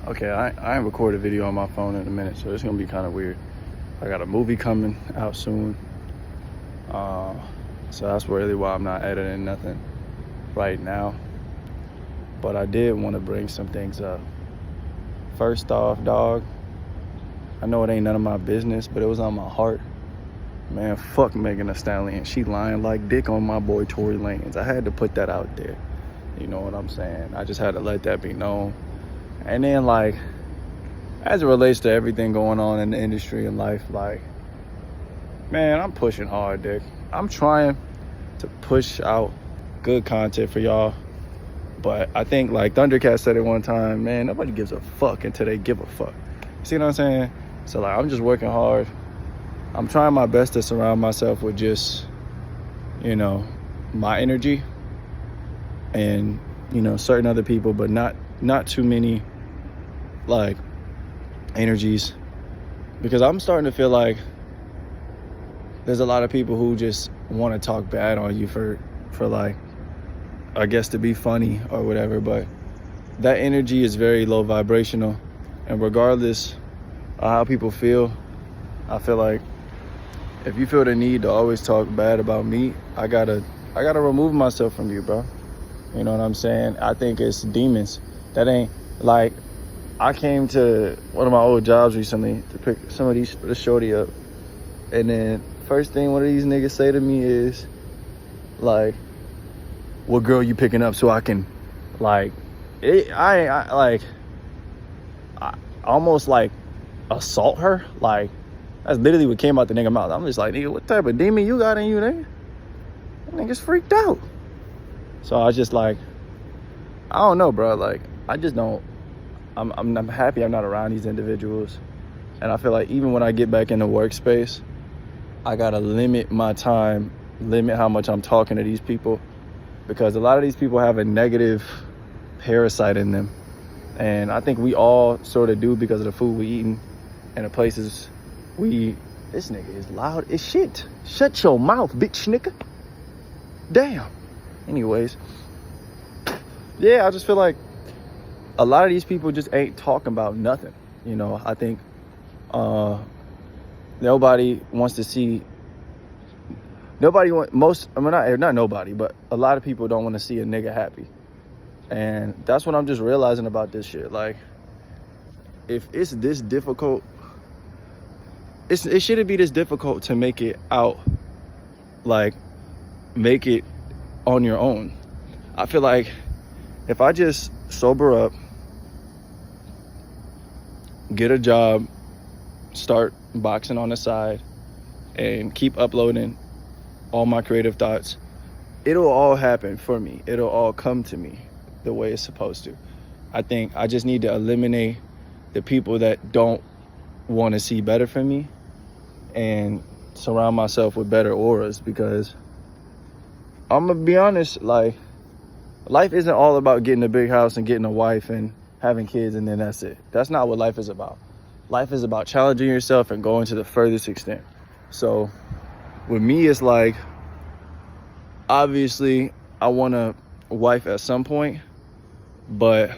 Okay, I ain't recorded a video on my phone in a minute, so it's gonna be kind of weird. I got a movie coming out soon, so that's really why I'm not editing nothing right now. But I did want to bring some things up. First off, dog, I know it ain't none of my business, but it was on my heart. Man, fuck Megan Thee Stallion. She lying like dick on my boy Tory Lanez. I had to put that out there. You know what I'm saying? I just had to let that be known. And then, like, as it relates to everything going on in the industry and life, like, man, I'm pushing hard, dick. I'm trying to push out good content for y'all. But I think, like Thundercat said it one time, man, nobody gives a fuck until they give a fuck. See what I'm saying? So, like, I'm just working hard. I'm trying my best to surround myself with just, you know, my energy and, you know, certain other people, but not too many, like, energies, because I'm starting to feel like there's a lot of people who just want to talk bad on you for like, I guess, to be funny or whatever, but that energy is very low vibrational, and regardless of how people feel, I feel like if you feel the need to always talk bad about me, I gotta remove myself from you, bro. You know what I'm saying? I think it's demons. That ain't, like, I came to one of my old jobs recently to pick some of the shorty up, and then first thing one of these niggas say to me is, like, what girl you picking up so I can, like, I almost, like, assault her? Like, that's literally what came out the nigga mouth. I'm just like, nigga, what type of demon you got in you, nigga? That nigga's freaked out. So I was just like, I don't know, bro. Like, I just don't. I'm happy I'm not around these individuals. And I feel like even when I get back in the workspace, I gotta limit my time, limit how much I'm talking to these people, because a lot of these people have a negative parasite in them. And I think we all sort of do, because of the food we eating and the places we eat. This nigga is loud as shit. Shut your mouth, bitch nigga. Damn. Anyways, yeah, I just feel like a lot of these people just ain't talking about nothing. You know, I think nobody wants to see, not nobody, but a lot of people don't want to see a nigga happy. And that's what I'm just realizing about this shit. Like, if it's this difficult, it shouldn't be this difficult to make it out, like, make it on your own. I feel like if I just sober up, get a job, start boxing on the side, and keep uploading all my creative thoughts, it'll all happen for me. It'll all come to me the way it's supposed to. I think I just need to eliminate the people that don't want to see better for me and surround myself with better auras, because I'm gonna be honest, like, life isn't all about getting a big house and getting a wife and having kids and then that's it. That's not what life is about. Life is about challenging yourself and going to the furthest extent. So with me, it's like, obviously I want a wife at some point, but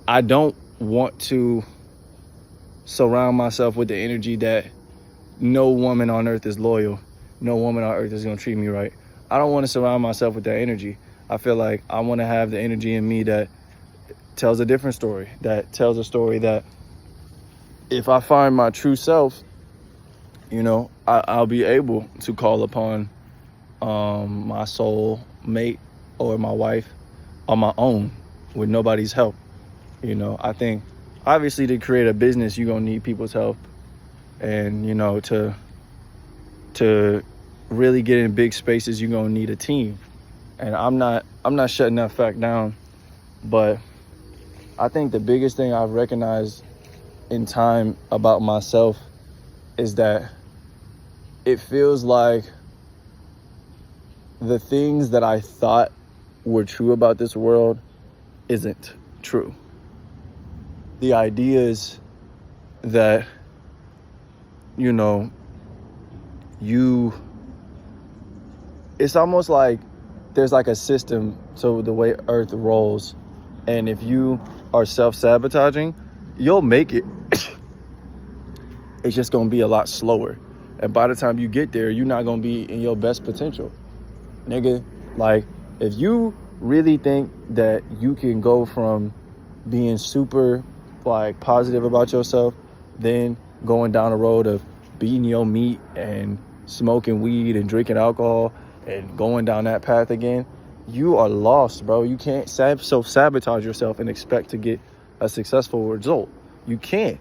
I don't want to surround myself with the energy that no woman on earth is loyal. No woman on earth is gonna treat me right. I don't want to surround myself with that energy. I feel like I want to have the energy in me that tells a different story, that tells a story that if I find my true self, you know, I'll be able to call upon my soul mate or my wife on my own with nobody's help. You know, I think obviously to create a business, you're gonna need people's help, and, you know, to really get in big spaces, you're gonna need a team. And I'm not shutting that fact down, but I think the biggest thing I've recognized in time about myself is that it feels like the things that I thought were true about this world isn't true. The ideas that, you know, it's almost like there's like a system to the way Earth rolls, and if you are self-sabotaging, you'll make it. It's just going to be a lot slower. And by the time you get there, you're not going to be in your best potential. Nigga, like, if you really think that you can go from being super, like, positive about yourself, then going down the road of beating your meat and smoking weed and drinking alcohol and going down that path again, you are lost, bro. You can't self-sabotage yourself and expect to get a successful result. You can't.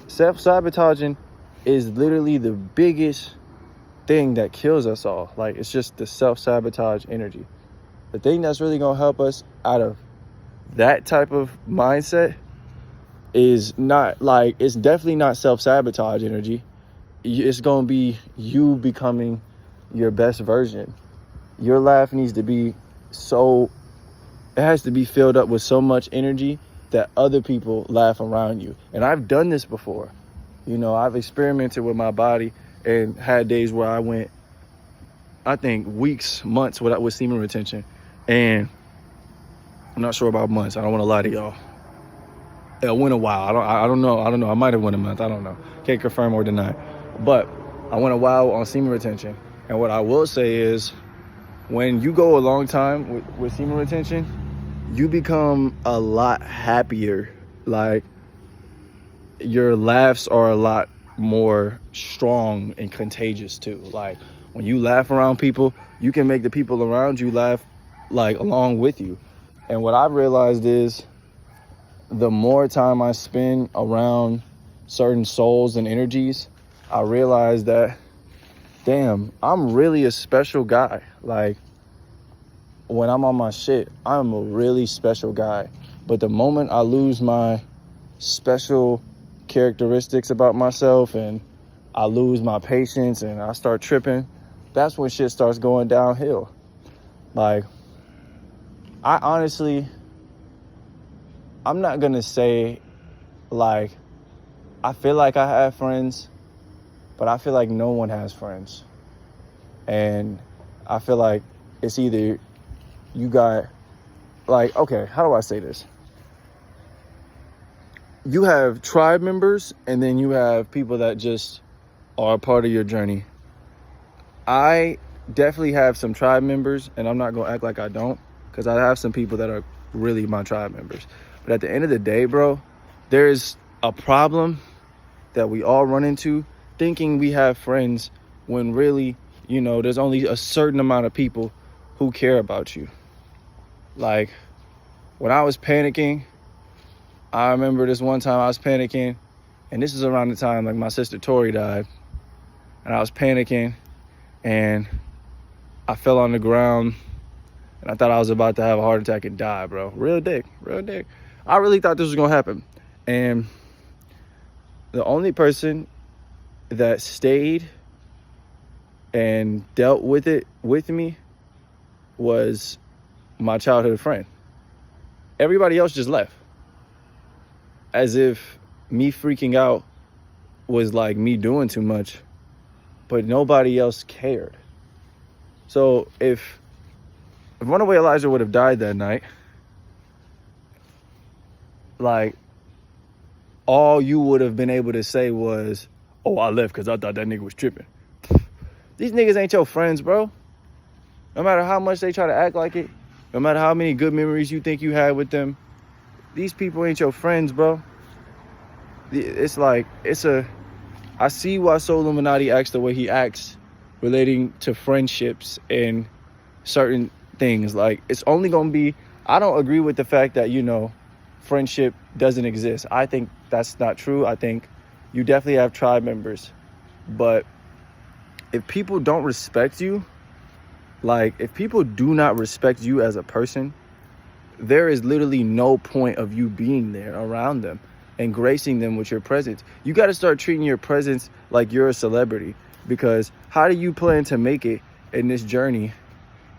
Self-sabotaging is literally the biggest thing that kills us all. Like, it's just the self-sabotage energy. The thing that's really gonna help us out of that type of mindset is not, like, it's definitely not self-sabotage energy. It's gonna be you becoming your best version. Your laugh needs to be it has to be filled up with so much energy that other people laugh around you. And I've done this before. You know, I've experimented with my body and had days where I went, I think, weeks, months with semen retention. And I'm not sure about months. I don't want to lie to y'all. It went a while. I don't know. I might have went a month. I don't know. Can't confirm or deny. But I went a while on semen retention. And what I will say is, when you go a long time with semen retention, you become a lot happier. Like, your laughs are a lot more strong and contagious too. Like, when you laugh around people, you can make the people around you laugh, like, along with you. And what I've realized is, the more time I spend around certain souls and energies, I realize that, damn, I'm really a special guy. Like, when I'm on my shit, I'm a really special guy. But the moment I lose my special characteristics about myself and I lose my patience and I start tripping, that's when shit starts going downhill. Like, I'm not gonna say, like, I feel like I have friends, but I feel like no one has friends. And I feel like it's either you got, like, okay, how do I say this? You have tribe members, and then you have people that just are a part of your journey. I definitely have some tribe members, and I'm not gonna act like I don't, because I have some people that are really my tribe members. But at the end of the day, bro, there's a problem that we all run into, thinking we have friends when really, you know, there's only a certain amount of people who care about you. Like, when I was panicking, I remember this one time I was panicking, and this is around the time, like, my sister Tori died, and I was panicking, and I fell on the ground, and I thought I was about to have a heart attack and die, bro. Real dick. I really thought this was gonna happen. And the only person that stayed and dealt with it with me was my childhood friend. Everybody else just left. As if me freaking out was like me doing too much, but nobody else cared. So if Runaway Elijah would have died that night, like, all you would have been able to say was, oh, I left because I thought that nigga was tripping. These niggas ain't your friends, bro. No matter how much they try to act like it, no matter how many good memories you think you had with them, these people ain't your friends, bro. It's like, I see why Soul Illuminati acts the way he acts relating to friendships and certain things. Like, it's only gonna be, I don't agree with the fact that, you know, friendship doesn't exist. I think that's not true. I think you definitely have tribe members. But if people don't respect you, like, if people do not respect you as a person, there is literally no point of you being there around them and gracing them with your presence. You got to start treating your presence like you're a celebrity, because how do you plan to make it in this journey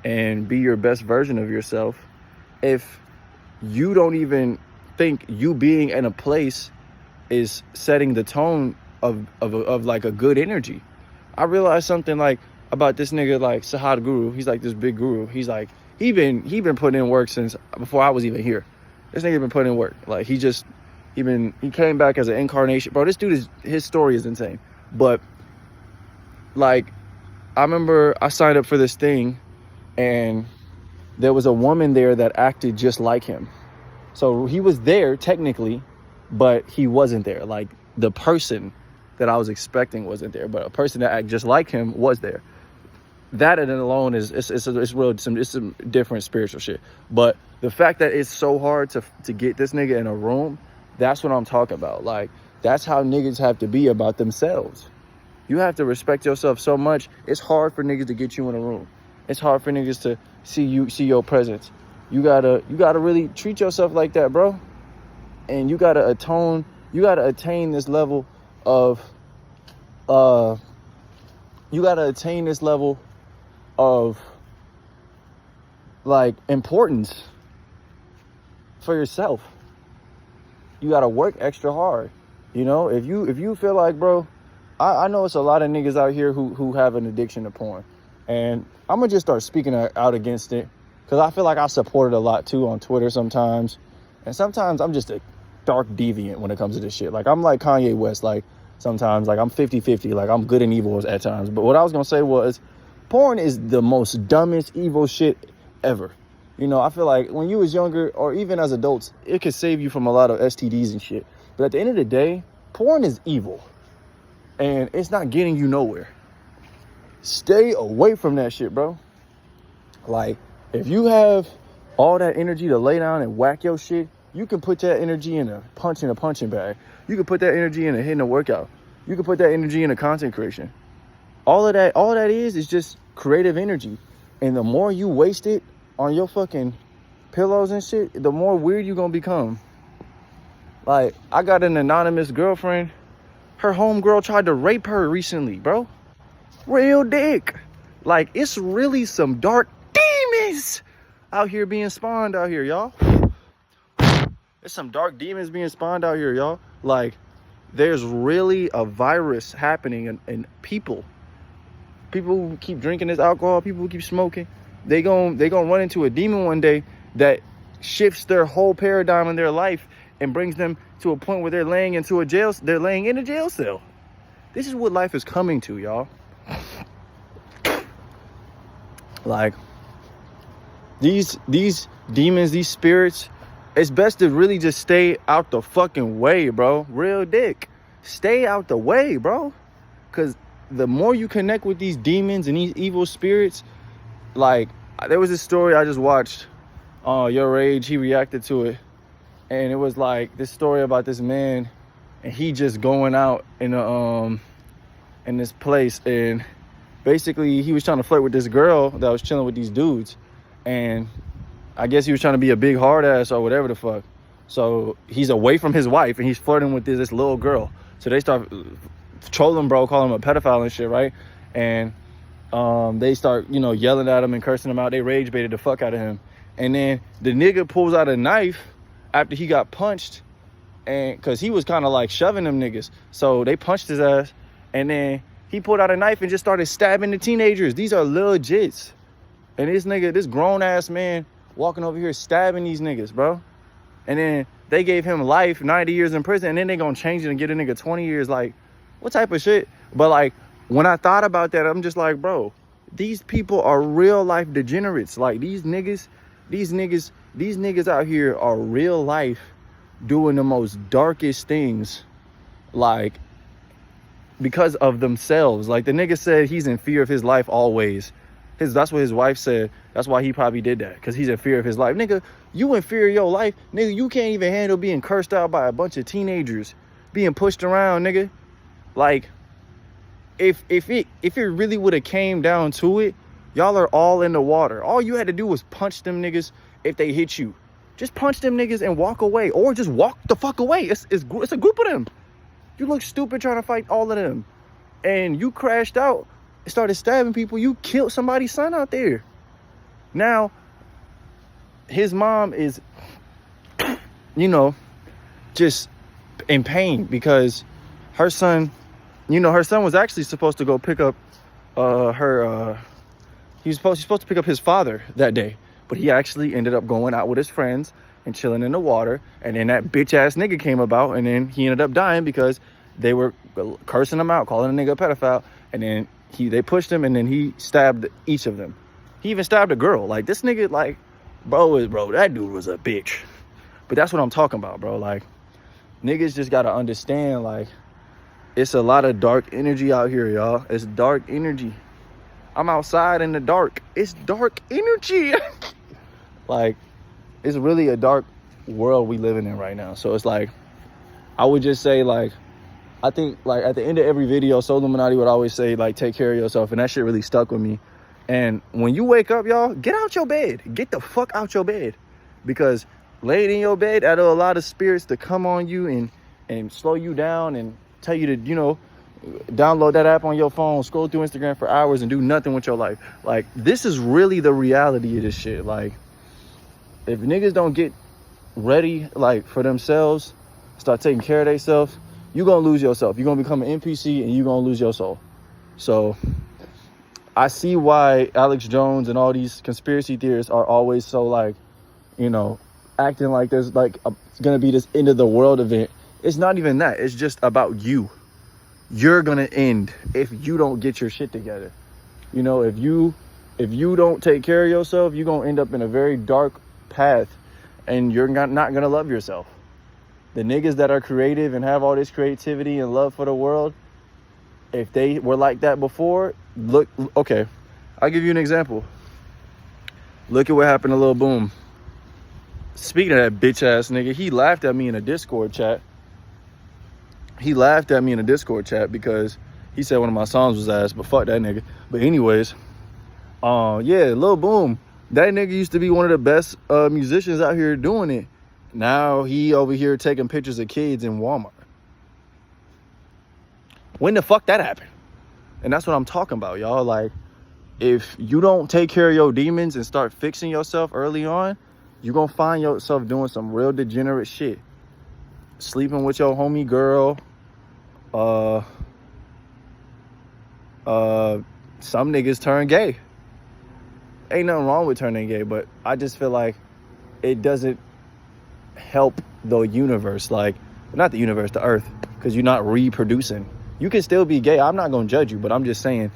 and be your best version of yourself if you don't even think you being in a place is setting the tone of like a good energy? I realized something, like, about this nigga, like Sahad Guru. He's like this big guru. He's like, he been putting in work since before I was even here. This nigga been putting in work. Like, he came back as an incarnation. Bro, this dude his story is insane. But, like, I remember I signed up for this thing, and there was a woman there that acted just like him. So he was there technically, but he wasn't there. Like, the person that I was expecting wasn't there, but a person that acted just like him was there. That in alone is some different spiritual shit. But the fact that it's so hard to get this nigga in a room, that's what I'm talking about. Like, that's how niggas have to be about themselves. You have to respect yourself so much. It's hard for niggas to get you in a room. It's hard for niggas to see your presence. You gotta really treat yourself like that, bro. And you gotta attain this level of like importance for yourself. You gotta work extra hard. You know, if you feel like, bro, I know it's a lot of niggas out here who have an addiction to porn. And I'm gonna just start speaking out against it, because I feel like I support it a lot too on Twitter sometimes. And sometimes I'm just a dark deviant when it comes to this shit. Like, I'm like Kanye West. Like, sometimes, like, I'm 50-50. Like, I'm good and evil at times. But what I was gonna say was, porn is the most dumbest, evil shit ever. You know, I feel like when you was younger, or even as adults, it could save you from a lot of STDs and shit. But at the end of the day, porn is evil. And it's not getting you nowhere. Stay away from that shit, bro. Like, if you have all that energy to lay down and whack your shit, you can put that energy in a punching bag. You can put that energy in hitting a workout. You can put that energy in a content creation. All that is just creative energy. And the more you waste it on your fucking pillows and shit, the more weird you gonna become. Like, I got an anonymous girlfriend. Her homegirl tried to rape her recently, bro. Real dick. Like, it's really some dark demons out here being spawned out here, y'all. There's some dark demons being spawned out here, y'all. Like, there's really a virus happening in people. People who keep drinking this alcohol, people who keep smoking, they gon' run into a demon one day that shifts their whole paradigm in their life and brings them to a point where they're laying in a jail cell. This is what life is coming to, y'all. Like, these demons, these spirits, it's best to really just stay out the fucking way, bro. Real dick. Stay out the way, bro. Because the more you connect with these demons and these evil spirits, like, there was this story I just watched, Your Rage, he reacted to it. And it was like this story about this man, and he just going out in this place, and basically he was trying to flirt with this girl that was chilling with these dudes, and I guess he was trying to be a big hard ass or whatever the fuck. So he's away from his wife and he's flirting with this little girl. So they start trolling, bro, calling him a pedophile and shit, right? And they start, you know, yelling at him and cursing him out. They rage baited the fuck out of him. And then the nigga pulls out a knife after he got punched, and because he was kind of like shoving them niggas. So they punched his ass, and then he pulled out a knife and just started stabbing the teenagers. These are legits. And this grown ass man walking over here stabbing these niggas, bro. And then they gave him life, 90 years in prison, and then they gonna change it and get a nigga 20 years. Like, what type of shit? But like, when I thought about that, I'm just like, bro, these people are real life degenerates. Like, these niggas out here are real life doing the most darkest things, like, because of themselves. Like, the nigga said he's in fear of his life always. That's what his wife said. That's why he probably did that, because he's in fear of his life. Nigga, you in fear of your life. Nigga, you can't even handle being cursed out by a bunch of teenagers, being pushed around, nigga. Like, if it really would have came down to it, y'all are all in the water. All you had to do was punch them niggas if they hit you. Just punch them niggas and walk away, or just walk the fuck away. It's a group of them. You look stupid trying to fight all of them, and you crashed out, started stabbing people. You killed somebody's son out there. Now, his mom is, you know, just in pain because her son, was actually supposed to go pick up he's supposed to pick up his father that day, but he actually ended up going out with his friends, and chilling in the water. And then that bitch ass nigga came about, and then he ended up dying because they were cursing him out, calling a nigga a pedophile. And then they pushed him, and then he stabbed each of them. He even stabbed a girl. Like, this nigga, like, bro, that dude was a bitch. But that's what I'm talking about, bro. Like, niggas just gotta understand, like, it's a lot of dark energy out here, y'all. It's dark energy. I'm outside in the dark. It's dark energy. Like, it's really a dark world we living in right now. So it's like, I would just say, like, I think, like, at the end of every video, Soul Illuminati would always say, like, take care of yourself. And that shit really stuck with me. And when you wake up, y'all, get out your bed. Get the fuck out your bed. Because laying in your bed, that'll allow the spirits to come on you and slow you down and tell you to, you know, download that app on your phone, scroll through Instagram for hours and do nothing with your life. Like, this is really the reality of this shit. Like, if niggas don't get ready, like, for themselves, start taking care of themselves, you're gonna lose yourself. You're gonna become an NPC and you're gonna lose your soul. So I see why Alex Jones and all these conspiracy theorists are always so, like, you know, acting like there's like gonna be this end of the world event. It's not even that. It's just about you. You're gonna end if you don't get your shit together. You know, if you don't take care of yourself, you're gonna end up in a very dark path, and you're not gonna love yourself. The niggas that are creative and have all this creativity and love for the world, if they were like that before, look, okay, I'll give you an example. Look at what happened to Lil Boom. Speaking of that bitch ass nigga, he laughed at me in a Discord chat. Because he said one of my songs was ass, but fuck that nigga. But anyways, yeah, Lil Boom, that nigga used to be one of the best musicians out here doing it. Now he over here taking pictures of kids in Walmart. When the fuck that happened? And that's what I'm talking about, y'all. Like, if you don't take care of your demons and start fixing yourself early on, you're gonna find yourself doing some real degenerate shit. Sleeping with your homie girl. Some niggas turn gay. Ain't nothing wrong with turning gay, but I just feel like it doesn't help the universe. Like, not the universe, the earth, because you're not reproducing. You can still be gay. I'm not gonna judge you, but I'm just saying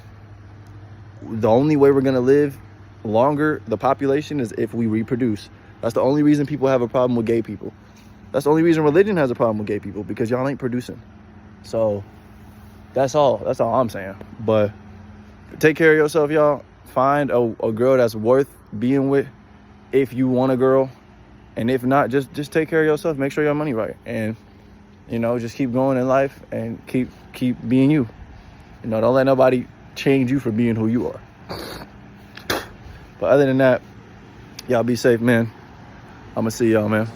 the only way we're gonna live longer, the population, is if we reproduce. That's the only reason people have a problem with gay people. That's the only reason religion has a problem with gay people, because y'all ain't producing. So that's all I'm saying. But take care of yourself, y'all. Find a girl that's worth being with if you want a girl. And if not, just take care of yourself. Make sure your money right. And, you know, just keep going in life and keep being you. You know, don't let nobody change you for being who you are. But other than that, y'all be safe, man. I'm gonna see y'all, man.